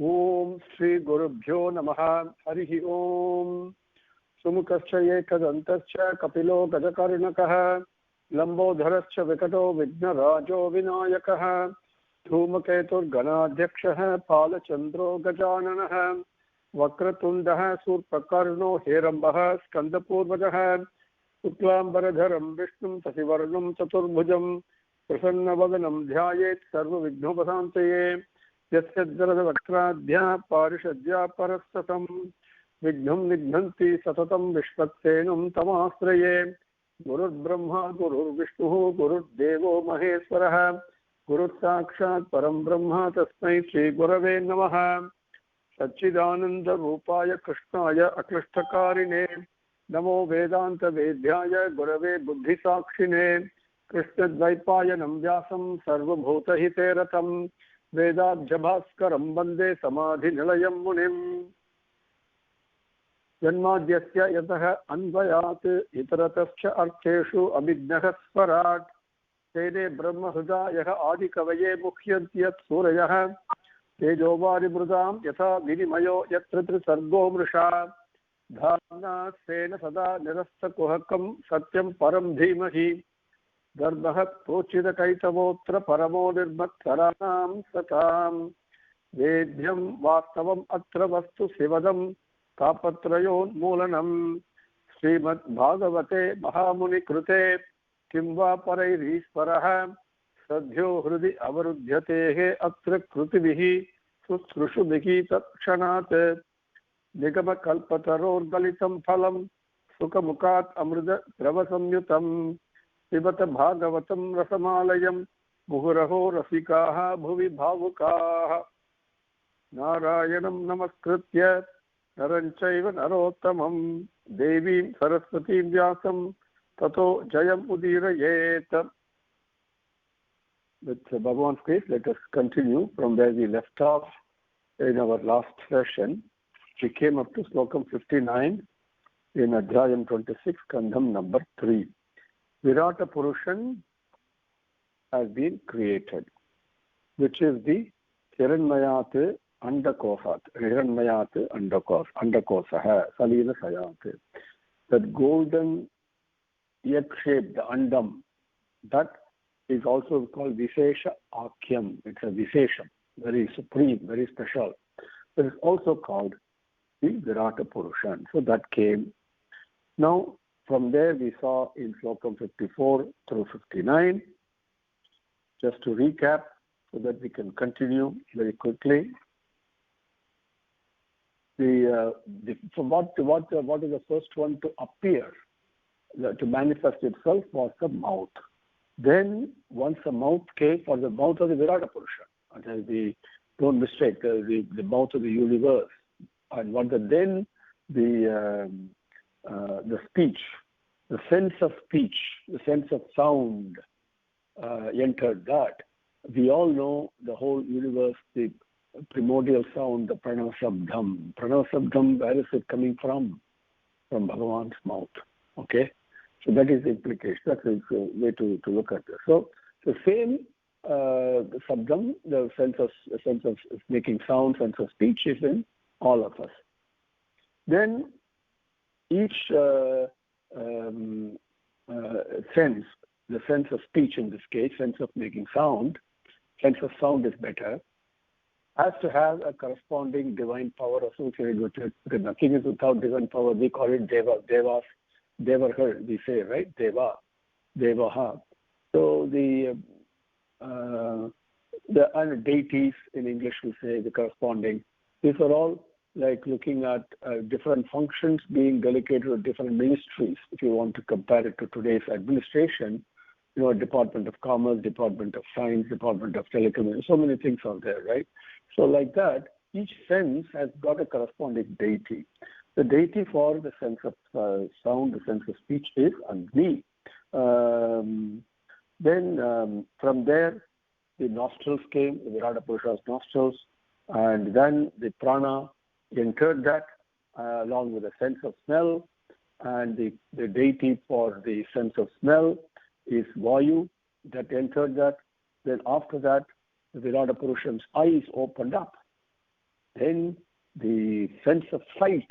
Om Shri Gurubhyo Namaha Harihi Om Sumukascha Ekadantascha Kapilo Gadakarnakaha Lambodharascha Vikato Vignarajo Vinayakaha Dhumaketur Ganadhyakshaha Palachandro Gajananaha Vakratundaha Surpakarno Herambaha Skandapurvajaha Suklambaradharam Vishnum Sasivarnam Chaturbhujam Prasanna Dhyayet Sarva Vignopasantaye Yasyadjaradavakradhya Parishadya Parastatam Vignam Vignanti Satatam Vishwaksenam Tamasraye Gurur Brahma Gurur Vishnu Gurur Devo Maheswaraha Gurur Sakshat Param Brahma Tasmai Shri Gurave Namaha Satchidananda Rupaya Krishnaya Aklishtakarine Namo Vedanta Vedhyaya Gurave Buddhi Sakshine Krishna Dvaipaya Namvyasam Sarva Bhuta Hiteratam Vedabjabhaskaram Bande Samadhi Nilayam Munim Janmadhyasya Yataha Anvayat Itaratascha Archeshu Abhidnyaha Swarat Tene Brahma Hrudayaha Adikavaye Mukhyantiyat Surayaha Tejovari Mrudam Yatha Vinimayo Yatratri Sargo Mrisha Dharna Sena Sada Nirasta Kuhakam Satyam Param Dhimahi Darbhat Prochida Kaitavotra Paramo Nirmat Saranam Satam Vedhyam Vastavam Atra Vastu Sivadam Kapatrayon Mulanam Srimad Bhagavate Mahamuni Krute Kimva Parairisvaraha Sadhyo Hrudi Avarudhyatehe Atra Krutivihi Suskrushu Vihi Takshanat Nigama Kalpataror Galitam Phalam Sukamukat Amrida Dravasamyutam Sivata Bhagavatam Rasamalayam Muhuraho Rasikaha Bhuvi Bhavukaha Narayanam Namaskritya Naranchaiva Narottamam Devim Saraswati Vyasam Tato Jayam Udirayet. With Bhagavan's grace, let us continue from where we left off in our last session. We came up to Slokam 59 in Adhyayam 26, Kandham number 3. Virata Purushan has been created, which is the Hiranmayat Andakosat, Hiranmayat Andakosaha, Salina Sayat. That golden egg-shaped Andam, that is also called Vishesha Akyam. It's a Vishesham, very supreme, very special. It is also called the Virata Purushan. So that came. Now, from there we saw in Slokam 54 through 59. Just to recap, so that we can continue very quickly. So what is the first one to appear, to manifest itself, was the mouth. Then, once the mouth came, for the mouth of the Virata Purusha, don't mistake, the mouth of the universe. And what the speech, the sense of speech, the sense of sound entered that. We all know the whole universe, the primordial sound, the Pranavasabdham. Pranavasabdham, where is it coming from? From Bhagavan's mouth. Okay? So that is the implication. That's a way to look at this. So the same sabdham, the sense of making sound, sense of speech is in all of us. Then each sense, the sense of speech in this case, sense of making sound, sense of sound is better, has to have a corresponding divine power associated with it. Because nothing is without divine power. We call it Deva. Devaha, we say, right? Devaha. So the deities in English we say, the corresponding. These are all like looking at different functions being delegated to different ministries. If you want to compare it to today's administration, Department of Commerce, Department of Science, Department of Telecommunications, so many things are there, right? So like that, each sense has got a corresponding deity. The deity for the sense of sound, the sense of speech is Agni. Then from there, the nostrils came, the Virata Purusha's nostrils, and then the prana entered that along with a sense of smell, and the deity for the sense of smell is Vayu that entered that. Then after that, the Virata Purushan's eyes opened up. Then the sense of sight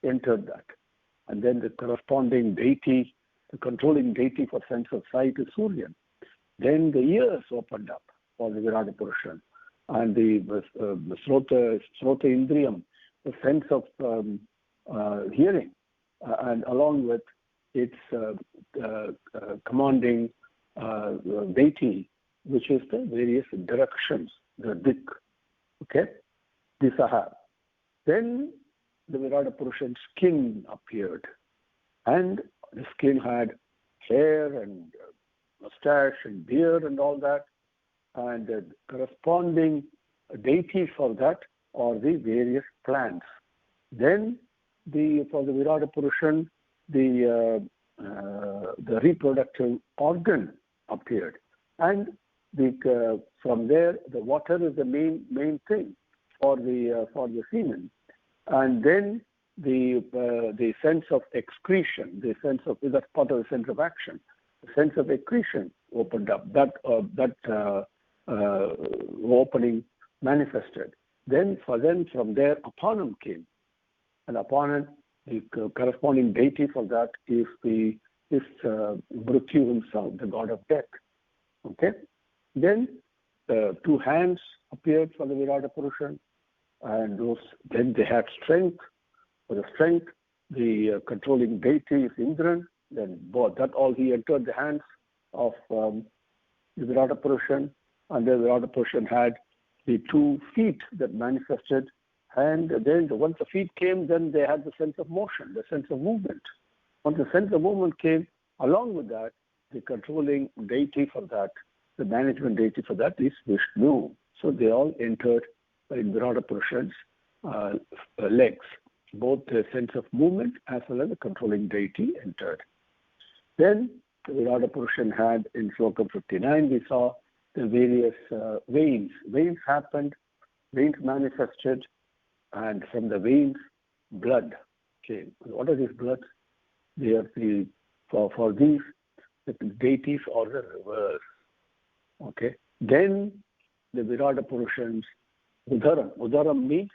entered that. And then the corresponding deity, the controlling deity for sense of sight is Surya. Then the ears opened up for the Virata Purusha. And the Srota Indriyam, the sense of hearing, and along with its commanding deity, which is the various directions, the dik. Okay? Disaha. Then the Virata Purushan's skin appeared. And the skin had hair and mustache and beard and all that. And the corresponding deities for that are the various plants. Then for the Virata Purushan, the reproductive organ appeared. And from there, the water is the main thing for the semen. And then the sense of excretion, the sense of, that's part of the sense of action. The sense of excretion opened up. That opening manifested. Then from there, Apanam came. And Apanam, the corresponding deity for that is Mrityu himself, the god of death. Okay? Then two hands appeared for the Virata Purusha, and then they had strength. For the strength, the controlling deity is Indran. Then that all he entered the hands of the Virata Purusha, and the Virata Purusha had the 2 feet that manifested. And then once the feet came, then they had the sense of motion, the sense of movement. Once the sense of movement came, along with that, the controlling deity for that, the management deity for that is Vishnu. So they all entered in Virata Purusha's legs. Both the sense of movement as well as the controlling deity entered. Then the Virata Purusha had in Slokam 59, we saw the various veins. Veins happened, veins manifested, and from the veins, blood came. What are these bloods? They are for these, the deities are the reverse. Okay. Then the Virata Purushan's Udaram. Udaram means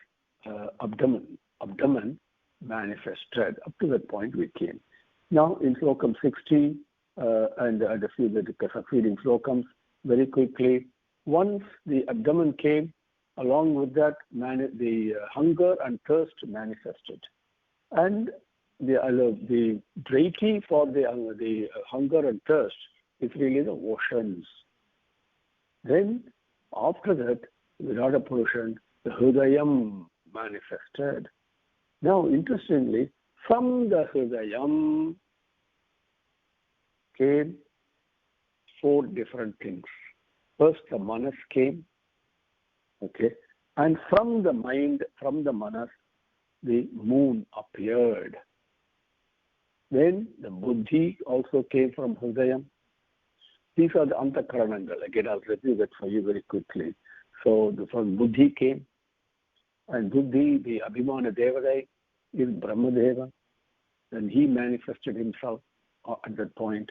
abdomen manifested. Up to that point we came. Now in Slokam 60 and a few the succeeding Slokams, very quickly, once the abdomen came, along with that, the hunger and thirst manifested. And the deity for the hunger and thirst is really the oceans. Then, after that, Virata Purushan, the Hridayam manifested. Now, interestingly, from the Hridayam came 4 different things. First, the Manas came. Okay. And from the mind, from the Manas, the moon appeared. Then the Buddhi also came from Hridayam. These are the Antakaranangal. Again, I'll review that for you very quickly. So from Buddhi came, and Buddhi, the Abhimana Devadai, is Brahmadeva. Then he manifested himself at that point.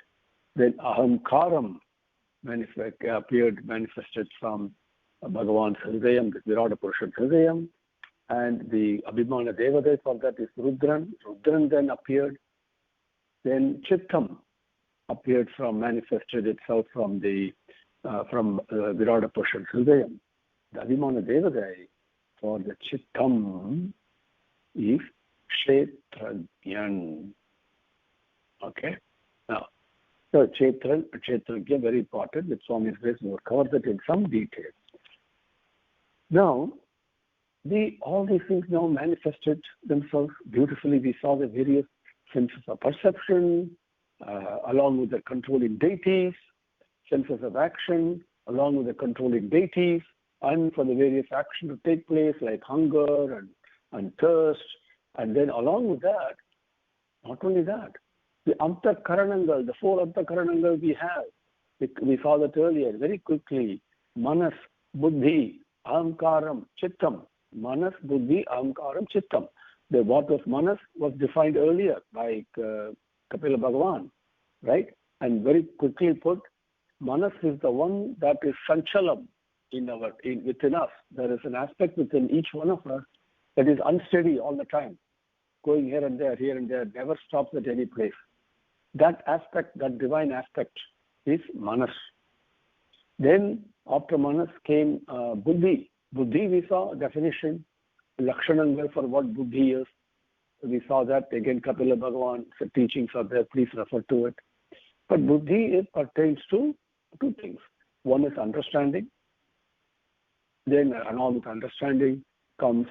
Then Ahamkaram manifested from Bhagavan's Hridayam, the Virata Purusha Hridayam, and the Abhimana Devadai for that is Rudran. Rudran then appeared. Then Chittam appeared manifested itself from Virata Purusha Hridayam. The Abhimana Devadai for the Chittam is Kshetrajnan. Okay? Now, so Kshetrajna, very important. With Swami's grace, we will cover that in some detail. Now, all these things now manifested themselves beautifully. We saw the various senses of perception, along with the controlling deities, senses of action, along with the controlling deities, and for the various actions to take place, like hunger and thirst. And then along with that, not only that, the Antakaranangal, the 4 Antakaranangal we have, we saw that earlier, very quickly. Manas, Buddhi, Ahamkaram, Chittam. Manas, Buddhi, Ahamkaram, Chittam. What was Manas was defined earlier by Kapila Bhagavan, right? And very quickly put, Manas is the one that is Sanchalam within us. There is an aspect within each one of us that is unsteady all the time, going here and there, never stops at any place. That aspect, that divine aspect is Manas. Then after Manas came Buddhi. Buddhi, we saw definition, Lakshananga for what Buddhi is. We saw that again, Kapila Bhagavan, teachings are there, please refer to it. But Buddhi pertains to two things. One is understanding. Then along with understanding comes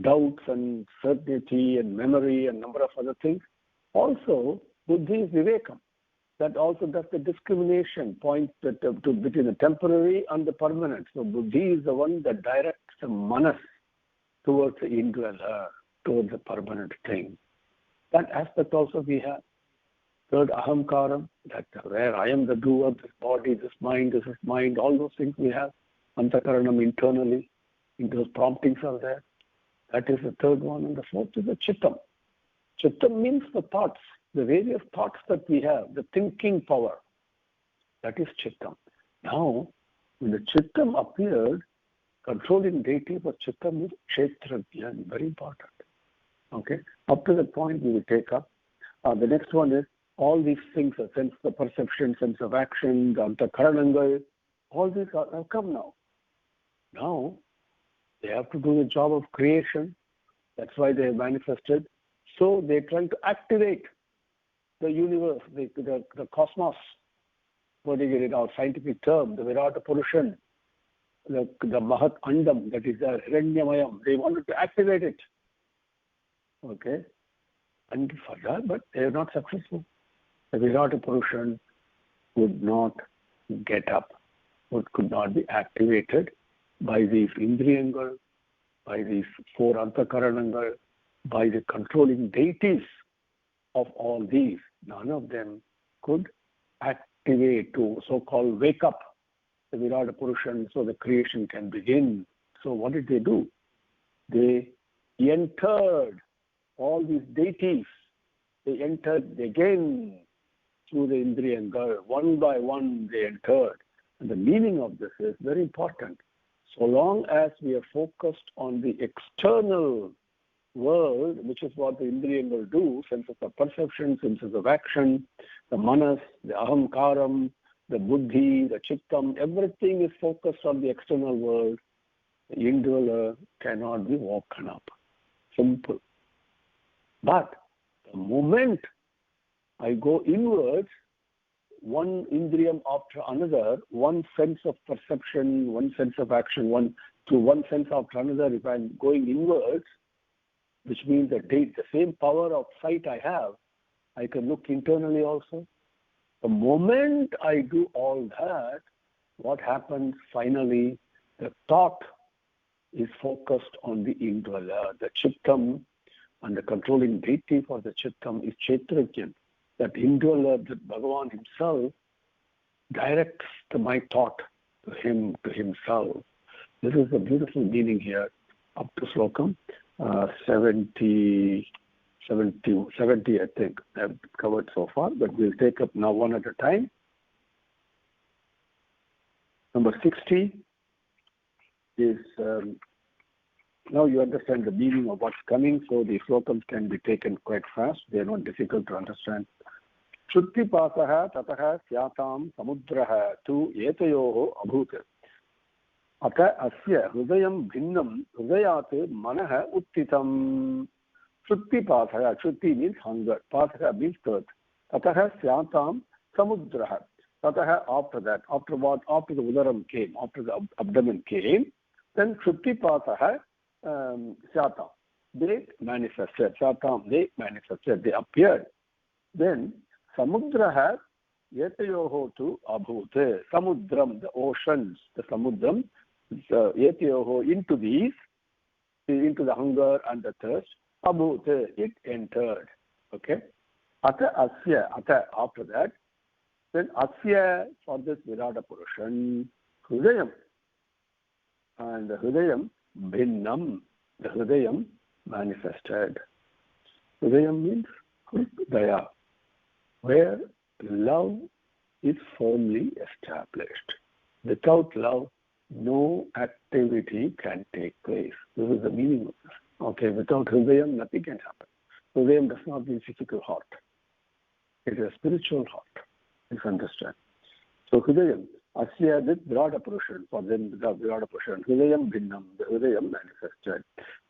doubts and certainty and memory and number of other things. Also, Buddhi is Vivekam. That also does the discrimination point between the temporary and the permanent. So Buddhi is the one that directs the Manas towards the indweller, towards the permanent thing. That aspect also we have. Third, Ahamkaram, that where I am the doer, this body, this is mind, all those things we have. Antakaranam internally, those promptings are there. That is the third one. And the fourth is the Chittam. Chittam means the thoughts, the various thoughts that we have, the thinking power. That is Chittam. Now, when the Chittam appeared, controlling deity for Chittam is Kshetrajna, very important. Okay? Up to that point we will take up. The next one is all these things, the sense of perception, sense of action, the Antakarananga, all these have come now. Now, they have to do the job of creation. That's why they have manifested. So they're trying to activate the universe, the cosmos, what is it in our scientific term, the Virata Purushan, the Mahat Andam, that is the Hiranyamayam. They wanted to activate it. Okay? And for that, but they are not successful. The Virata Purushan would not get up, could not be activated by these Indriyangal, by these four Antakaranangal, by the controlling deities of all these. None of them could activate to so-called wake up the Virata Purushan so the creation can begin. So what did they do? They entered all these deities. They entered again through the Indriyangal. One by one they entered. And the meaning of this is very important. So long as we are focused on the external world, which is what the Indriyangal do, senses of perception, senses of action, the Manas, the Ahamkaram, the Buddhi, the Chittam, everything is focused on the external world. The indweller cannot be woken up. Simple. But the moment I go inwards, one indriyam after another, one sense of perception, one sense of action, one sense after another, if I'm going inwards, which means that the same power of sight I have, I can look internally also. The moment I do all that, what happens finally? The thought is focused on the indweller, the Chittam, and the controlling deity for the Chittam is Kshetrajna. That indweller, that Bhagavan himself directs my thought to himself. This is the beautiful meaning here up to Slokam 70, I think I've covered so far, but we'll take up now one at a time. Number 60 is, now you understand the meaning of what's coming, so the slokams can be taken quite fast. They are not difficult to understand. Shruttipasah tatah syatam samudrah tu etayoho abhut. Ata asya hrudayam bhinnam hrudayat manah uttitam. Shruttipasah, Shrutti means hunger, pasah means thirst. Tatah syatam samudrah. Tatah, after that, after what? After the udaram came, after the abdomen came, then Shruttipasah syatam. They manifested. Syatam, they manifested, they appeared. Then Samudraha yetayoho tu abhute. Samudram, the oceans, the samudram, yetayoho, into these, into the hunger and the thirst, abhute, it entered. Okay? Ata asya, ata, after that, then asya, for this Virata Purushan, Hrudayam. And the Hrudayam, bhinnam, the Hrudayam manifested. Hrudayam means Hrudaya, where love is firmly established. Without love, no activity can take place. This is the meaning of this. Okay, without Hridayam, nothing can happen. Hridayam does not mean physical heart. It is a spiritual heart. Please understand. So Hridayam, Asya with Virata Purushan, for them the Virata Purushan, Hridayam Bhinnam, the Hridayam manifested.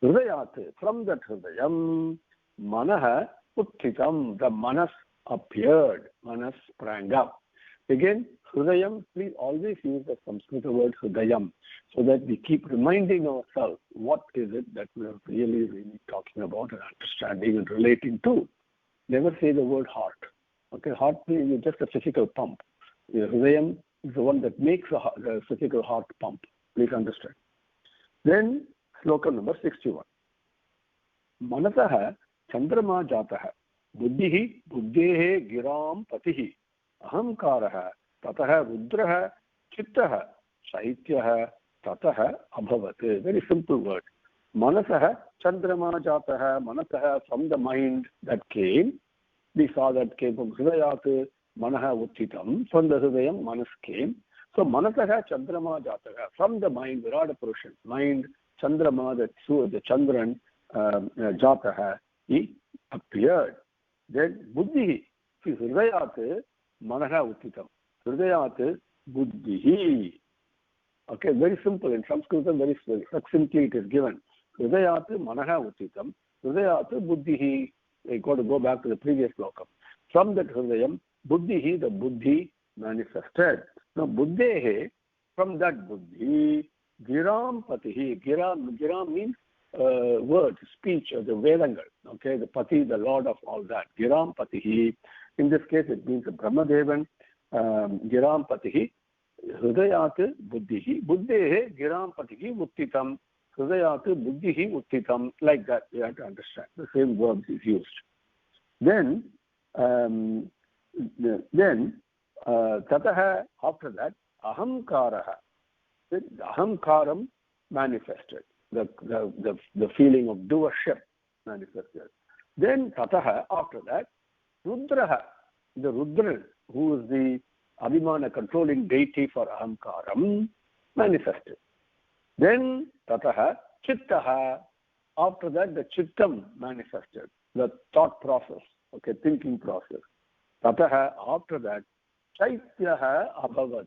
Hridayat, from that Hridayam, Manaha Uttitam, the Manas appeared, Manas sprang up. Again, Hridayam, please always use the Sanskrit word Hridayam, so that we keep reminding ourselves what is it that we are really talking about and understanding and relating to. Never say the word heart. Okay, heart is just a physical pump. Hridayam is the one that makes the physical heart pump. Please understand. Then, Slokam number 61. Manasaha Chandrama Jataha Buddhihi Buddhehe Giram Patihi Ahamkaraha Tataha Rudraha Chittaha Saityaha Tataha Abhavat. Very simple word. Manasaha Chandrama Jataha, Manasaha, from the mind that came. We saw that came from Hridayat, Manaha Uttitam, from the Hridayam, Manas came. So Manasaha Chandrama Jataha, from the mind, Virata Purushan, mind, Chandrama, the Chandran, Jataha, he appeared. Then Buddhi, see Hridayat, Manaha Uttitam, Hridayat, Buddhi. Okay, very simple. In Sanskrit, very succinctly it is given. Hridayat, Manaha Uttitam, Hridayat, Buddhi. I got to go back to the previous slokam. From that Hridayam, Buddhihi, the Buddhi manifested. Now, Buddhehe, from that Buddhi, Giram Patihi. Giram means word, speech, or the Vedangal. Okay, the Pati, the Lord of all that. Giram Patihi. In this case, it means the Brahmadevan. Giram Patihi. Hridayat Buddhihi. Buddhehe Giram Patihi Uttitam. Hridayat Buddhihi Uttitam. Like that, we have to understand. The same verb is used. Then Tataha, after that, Ahamkaraha. The Ahamkaram manifested. The feeling of doership manifested. Then Tataha, after that, Rudraha, the Rudra, who is the Abhimana controlling deity for Ahamkaram, manifested. Then Tataha, Chittaha, after that the Chittam manifested, the thought process, okay, thinking process. Tataha, after that, Chaityaha Abhavat,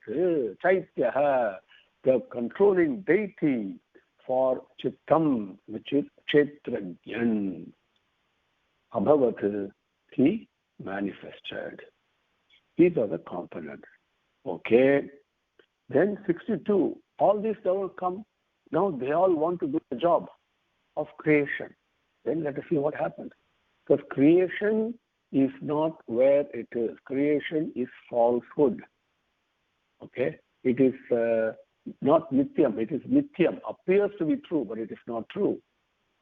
Chaityaha, the controlling deity for Chittam, which is Kshetrajnan. Abhavat, he manifested. These are the components. Okay. Then 62. All these will come. Now they all want to do the job of creation. Then let us see what happens. Because creation is not where it is. Creation is falsehood. Okay? It is not Nityam. It is Nityam. Appears to be true, but it is not true.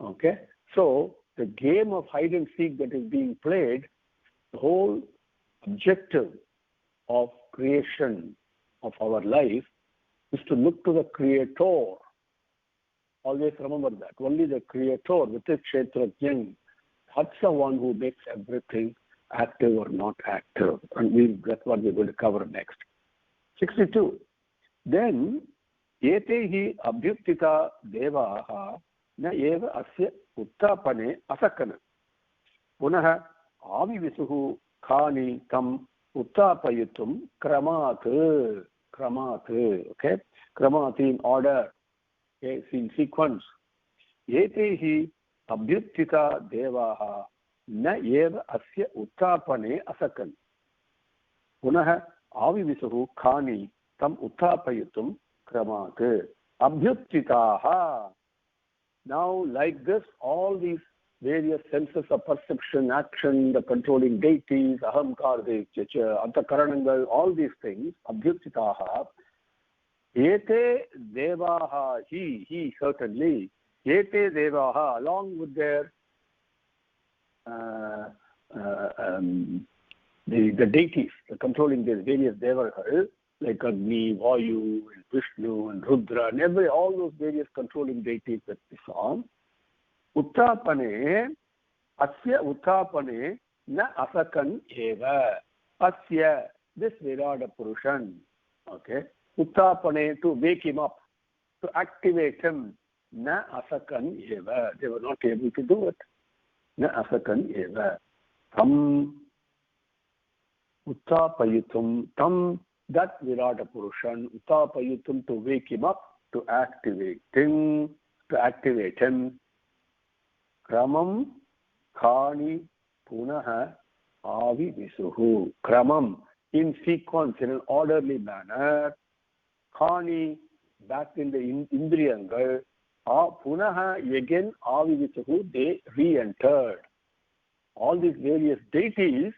Okay? So the game of hide and seek that is being played, the whole objective of creation of our life is to look to the Creator. Always remember that. Only the Creator, with his Kshetrajnan, that's the one who makes everything active or not active. And that's what we're going to cover next. 62. Then, Yetehi abhyuttita devaha na eva asya uttapane asakana. Punaha avivisuhu khani tam uttapayitum kramat. Okay? Kramat in order. Okay? In sequence. Yetehi abhyuttita devaha na eva asya uttapane asakan. Punaha avivisuhu khani tam uttapayitum kramat. Abhyuttitaha. Now, like this, all these various senses of perception, action, the controlling deities, ahamkar, antakaranangal, all these things, abhyuttitaha, ete devaha, he certainly, ete devaha, along with their the deities, the controlling these various devahas, like Agni, Vayu, and Vishnu, and Rudra, and all those various controlling deities that we saw, Uttapane, Asya Uttapane, na asakan eva. Asya, this Virata Purushan, okay, Uttapane, to wake him up, to activate him, na asakan eva. They were not able to do it. Na asakan eva. Tam uttapayitum. Tam, that Virata Purushan, uttapayitum, to wake him up, to activate him. Kramam khani punaha avi visuhu. Kramam, in sequence, in an orderly manner. Khani, back in the Indriyangal. Punaha, again, avi visuhu, they re-entered. All these various deities,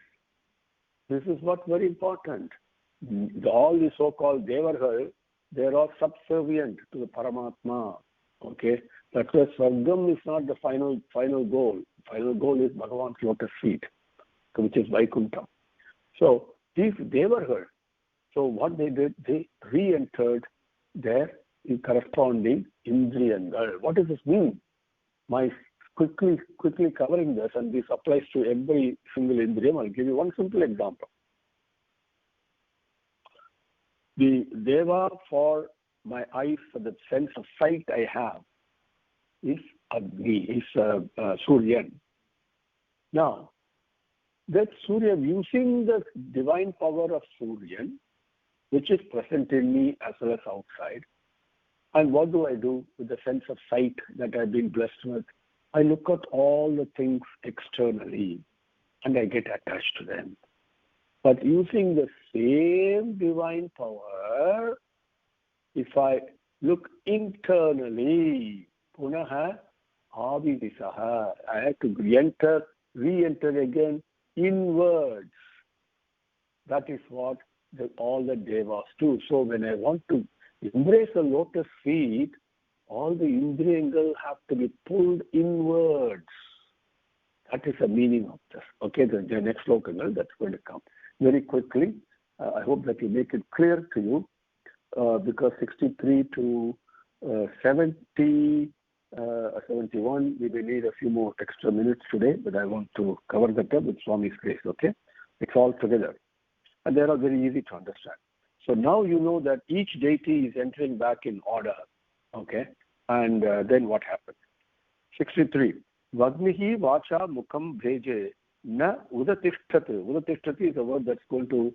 this is what's very important. All the so-called Devargal, they are all subservient to the Paramatma. Okay? That's why Swargam is not the final goal. Final goal is Bhagavan's lotus feet, which is Vaikuntham. So these Devargal, so what they did, they re-entered their corresponding Indriyangal. What does this mean? My quickly covering this, and this applies to every single Indriyam. I'll give you one simple example. The Deva for my eyes, for the sense of sight I have, is Agni, is Suryan. Now, that Surya, using the divine power of Suryan, which is present in me as well as outside, and what do I do with the sense of sight that I've been blessed with? I look at all the things externally and I get attached to them. But using the same divine power, if I look internally, punaha avivisaha, I have to re-enter again inwards. That is what all the devas do. So when I want to embrace the lotus feet, all the Indriyangal have to be pulled inwards. That is the meaning of this. Okay, the next sloka that's going to come. Very quickly, I hope that you make it clear to you, because 63 to 70, 71, we may need a few more extra minutes today, but I want to cover that up with Swami's grace, okay? It's all together. And they're all very easy to understand. So now you know that each deity is entering back in order, okay? And then what happens? 63. Vagnihi vacha mukham bheje na udatishthat. Udatishthat is a word that's going to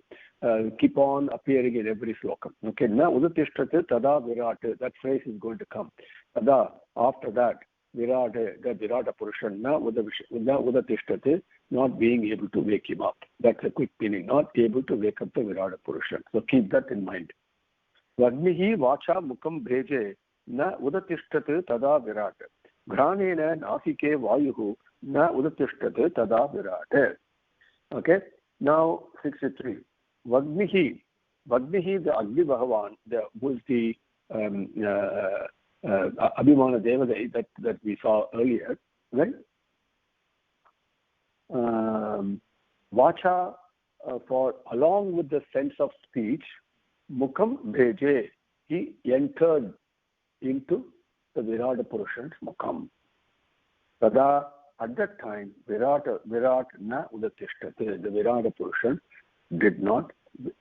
keep on appearing in every slokam. Okay, na udatishthat tada virata. That phrase is going to come. Tada, after that, virata, the virata purushan, na udatishthat, not being able to wake him up. That's a quick meaning, not able to wake up the virata purushan. So keep that in mind. Vagnihi vacha mukham bheje na udatishthat tada virata. Granena nasike vayuhu na udatishthat tada virate. Okay. Now 63. Vagnihi, the Agni Bhagavan, who is the Abhimana Devada that we saw earlier, right? Vacha, for along with the sense of speech, mukham bheje, he entered into the Virata Purushan's mukham. Tada, at that time, Virat na udatishthat, the Virata Purushan did not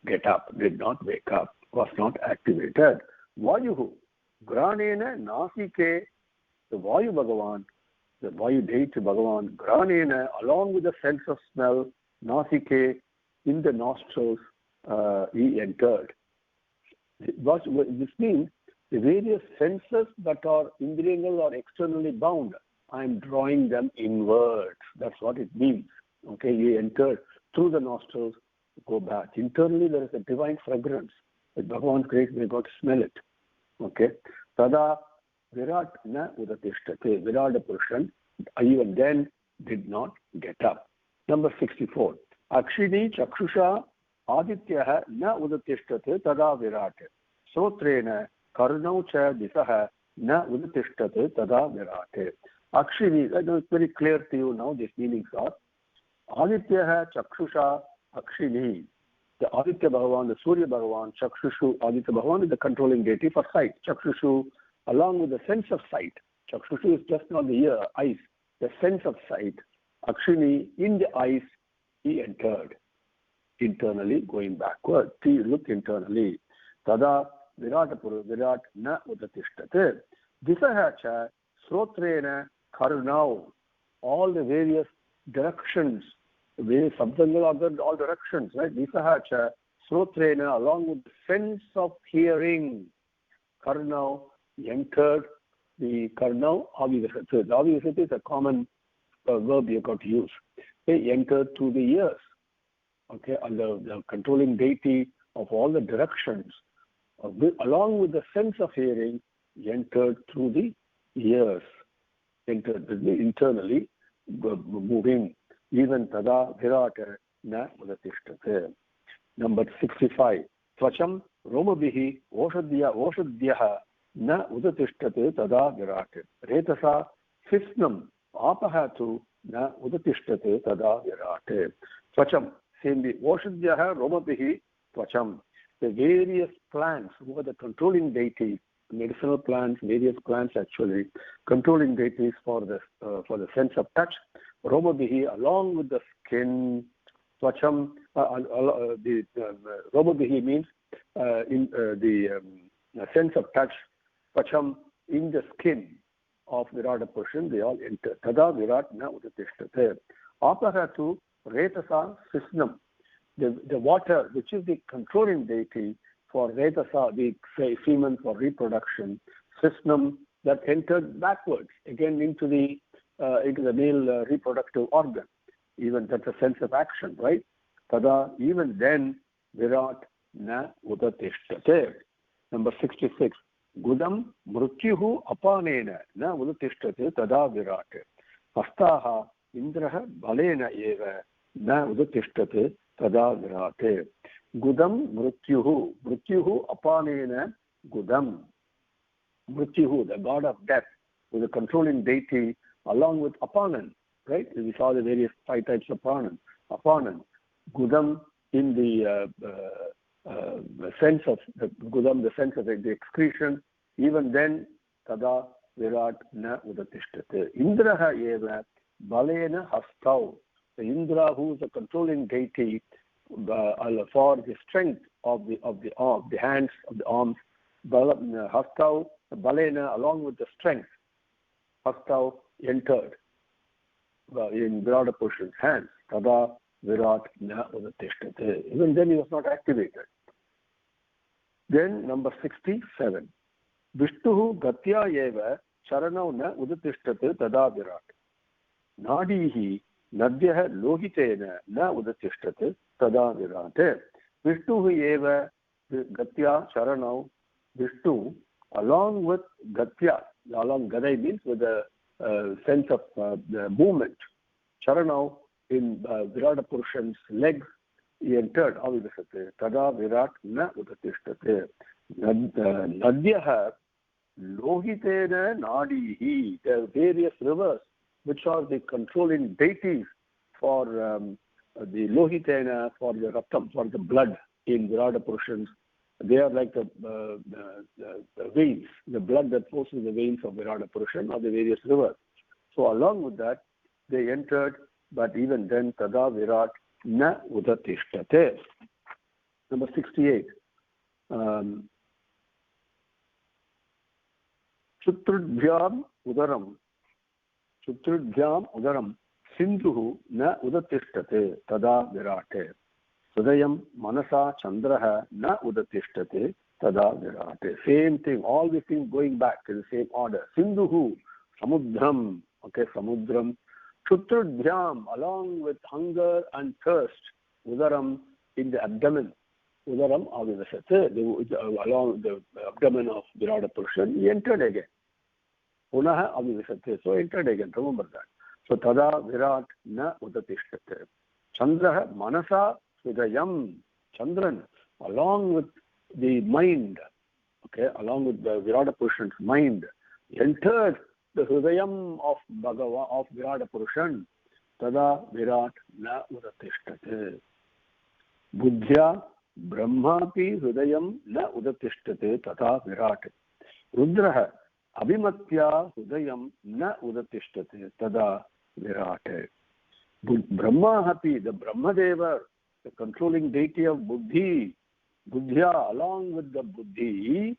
get up, did not wake up, was not activated. Vayuhu, granena nasike, the Vayu Bhagavan, the Vayu deity Bhagavan, granena, along with the sense of smell, nasike, in the nostrils, he entered. This means the various senses that are indriyangal or externally bound, I am drawing them inwards. That's what it means. Okay, he entered through the nostrils, go back. Internally, there is a divine fragrance. With Bhagavan's grace, we got to smell it. Okay, tada virat na udatishthat. Virata Purushan, even then, did not get up. Number 64. Akshini chakshusha adityaha na udatishthat tada virat. Sotrena karnau cha disaha na udatishthat tada virat. Akshini, I know it's very clear to you now, these meanings are. Adityaha chakshusha akshini. The Aditya Bhagavan, the Surya Bhagavan, Chakshushu, Aditya Bhagavan is the controlling deity for sight. Chakshushu, along with the sense of sight. Chakshushu is just not the ear, eyes. The sense of sight. Akshini, in the eyes, he entered. Internally, going backward. He looked internally. Tada Virat na udatishthat. Disaha cha srotrena karunau. All the various directions, various sabdangal, all directions, right? Disaha cha srotrena, along with the sense of hearing. Karunau entered the karunau avivasati. The avivasati is a common verb you got to use. They entered through the ears. Okay, and the controlling deity of all the directions, along with the sense of hearing, entered through the ears, entered internally, moving. Even tada virata na udatishtate. Number 65. Tvacham romabihi oshadyaha na udatishtate tada virate. Retasa fisnam apahatu na udatishtate tada virate. Tvacham. Same the Oshadyaha Romabihi Tvacham. The various plants, who are the controlling deities, medicinal plants, various plants actually, controlling deities for the sense of touch. Romabihi, along with the skin. Tvacham, Romabihi means in the sense of touch. Tvacham, in the skin of Virata Purushan, they all enter. Tada Virat na udatishtate. Apahatu Retasa Sisnam, the water, which is the controlling deity for Retasa, the semen for reproduction. Sisnam, that entered backwards again into the male reproductive organ. Even that's a sense of action, right? Tada, even then, Virat na udatishtate. Number 66. Gudam mrutyuhu apanena na udatishtate tada virate. Hastaha indraha balena eva na udatishtate tada virate. Gudam mrutyuhu apanena gudam. Mrutyuhu, the god of death, was a controlling deity along with Apanan, right? We saw the various 5 types of Apanan. Gudam in the sense of the gudam, the sense of the excretion. Even then, tada virat na udatishtate. Indraha eva balena hastau. The Indra, who is a controlling deity for the strength of the arm, the hands, of the arms. Hastau, balena, along with the strength. Hastau entered in Virata Purushan's hands. Tada virat na udatishtate. Even then he was not activated. Then number 67. Vishtuhu gatya eva charanau na udatishtate tada virat. Nadihi nadyah lohitena na udatishtate tada virate. Vishtuhu eva gatya charanau. Vishtu, along with gatya, along gadai means with the sense of the movement. Charanau, in Virata Purushan's legs, he entered avivasate. Tada virat na udatishtate. Nadyah lohitena nadihi. There are various rivers which are the controlling deities for the lohitena, for the raptam, for the blood in Virata Purushan's. They are like the veins, the blood that flows through the veins of Virata Purushan or the various rivers. So along with that, they entered, but even then, tada virat na udatishtate. Number 68. Chutrudhyam udaram sindhuhu na udatishtate tada virate. Sudayam manasa chandraha na udatishtate tada virate. Same thing, all these things going back in the same order. Sindhuhu, samudram, okay, samudram. Chutrudhyam, along with hunger and thirst. Udaram, in the abdomen. Udaram avivasate, along the abdomen of Virata Purushan, he entered again. Punaha avivasate, so entered again, remember that. So tada virat na udatishtate. Chandraha manasa sudayam, Chandran, along with the mind, okay, along with the Virata Purushan's mind, entered the Hridayam of Bhagavan, of Virata Purushan. Tada virat na udatishtate. Buddhya brahmapi Hridayam na udatishtate tata virat. Rudraha abhimatya Hridayam na udatishtate tada virat. Brahma hapi, the Brahmadeva, the controlling deity of Buddhi, Buddhya, along with the Buddhi,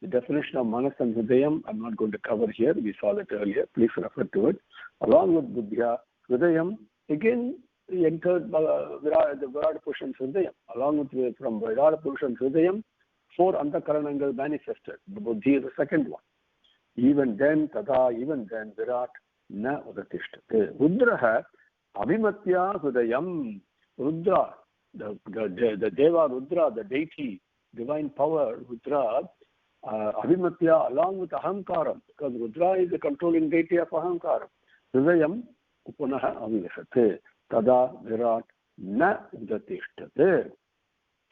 The definition of Manas and Hridayam, I'm not going to cover here. We saw that earlier. Please refer to it. Along with Buddhya, Hridayam, again, he entered the Virata Purushan's Hridayam. Along with from Virata Purushan's Hridayam, 4 Antakaranangal manifested. The Buddhi is the second one. Even then, Virat na udatishtate. Rudraha abhimatya Hridayam. Rudra, the Deva Rudra, the deity, divine power, Rudra, Abhimatya, along with Ahamkaram, because Rudra is the controlling deity of Ahamkaram. Hridayam Upunaha Avivasate. Tada Virat na udatishtate.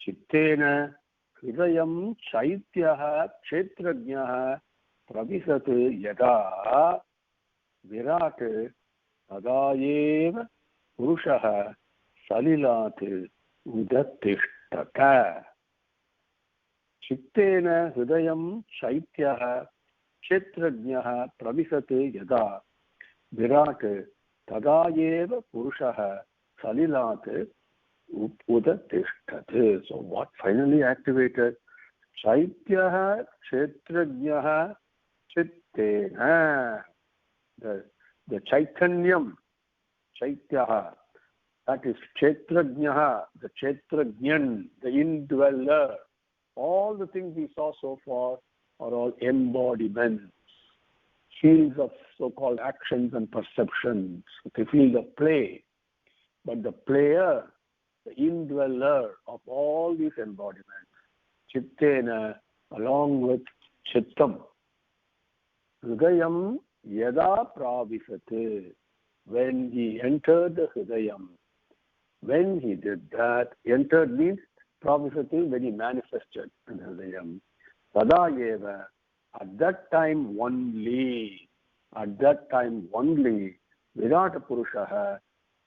Chittena Hridayam Chaityaha Kshetrajnaha Pravisate Yada Virat Tadayev Purushaha Salilat Udattishtata. Chittena Hridayam Chaityaha Kshetrajnaha Pravisate Yada Virat Tadayev Purushaha Salilat Udattishtata. So what finally activated? Chaityaha Kshetrajnaha Chittena. The Chaitanyam, Chaityaha, that is Kshetrajnaha, the Kshetrajnan, the indweller. All the things we saw so far are all embodiments, fields of so-called actions and perceptions, the field of play. But the player, the indweller of all these embodiments, Chittena, along with Chittam. Hridayam Yada Pravisate, when he entered the Hridayam, when he did that, entered means Pravisate, when he manifested in Hridayam. Tadayeva, at that time only, Virata Purushaha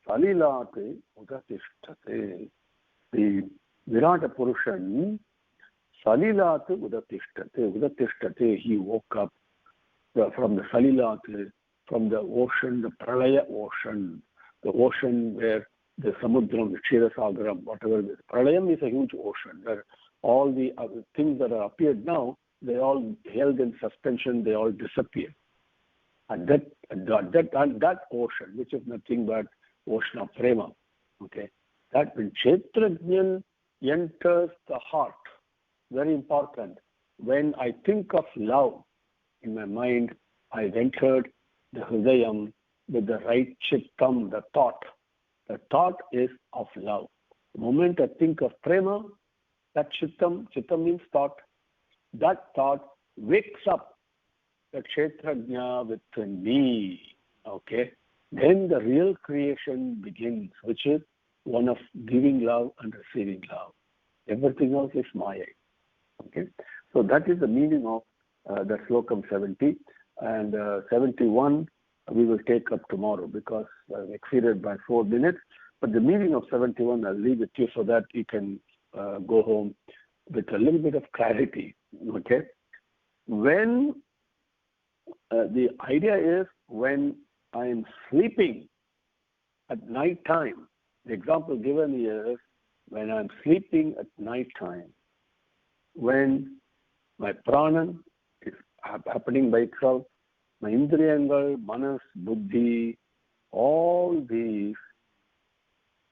Salilate Udatishtate. The Virata Purushan Salilate Udatishtate, he woke up from the Salilate, from the ocean, the Pralaya ocean, the ocean where the Samudram, the Kshirasagaram, whatever it is. Pralayam is a huge ocean where all the other things that are appeared now, they all held in suspension, they all disappear. And that ocean, which is nothing but ocean of prema, okay, that when Kshetrajnan enters the heart, very important. When I think of love in my mind, I've entered the Hridayam with the right Chittam, the thought. The thought is of love. The moment I think of prema, that Chittam means thought, that thought wakes up the Kshetrajna within me. Okay? Then the real creation begins, which is one of giving love and receiving love. Everything else is Maya. Okay? So that is the meaning of the Slokam 70. And 71 we will take up tomorrow because I've exceeded by 4 minutes. But the meaning of 71, I'll leave it to you so that you can go home with a little bit of clarity. Okay? When the idea is when I'm sleeping at night time, the example given here is when I'm sleeping at night time, when my pranan is happening by itself, my indriyangal, manas, buddhi, all these,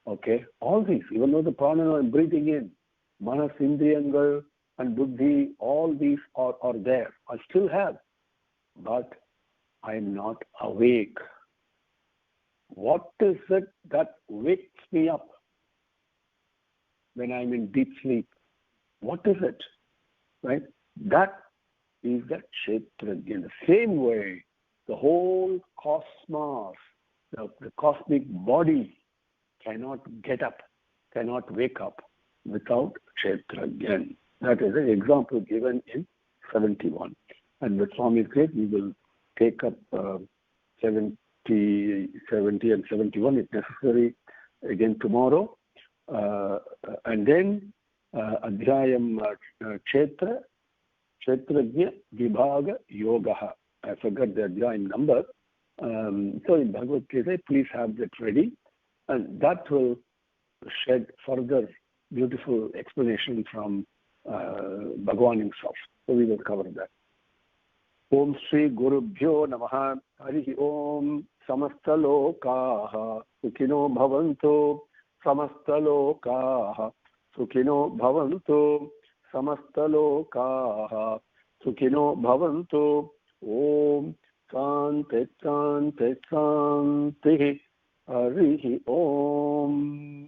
okay, all these, even though the prana I'm breathing in, manas, indriyangal, and buddhi, all these are there. I still have, but I'm not awake. What is it that wakes me up when I'm in deep sleep? What is it? Right? That is that Kshetra. In the same way, the whole cosmos, the cosmic body cannot get up, cannot wake up without Kshetra again. That is an example given in 71. And with Swami's grace, we will take up 70 and 71 if necessary again tomorrow. And then Adhyayam Kshetra, Kshetrajna Vibhaga Yogaha. I forgot the Adhyayam number. So in Bhagavad Gita, please have that ready. And that will shed further beautiful explanation from Bhagavan himself. So we will cover that. Om Shri Gurubhyo Namaha. Harihi Om. Samasta Lokaha Sukhino Bhavantu. Samasta Lokaha Sukhino Bhavantu. Samasta Lokaha Sukhino Bhavantu. Om Sante Sante Sante. Harihi Om.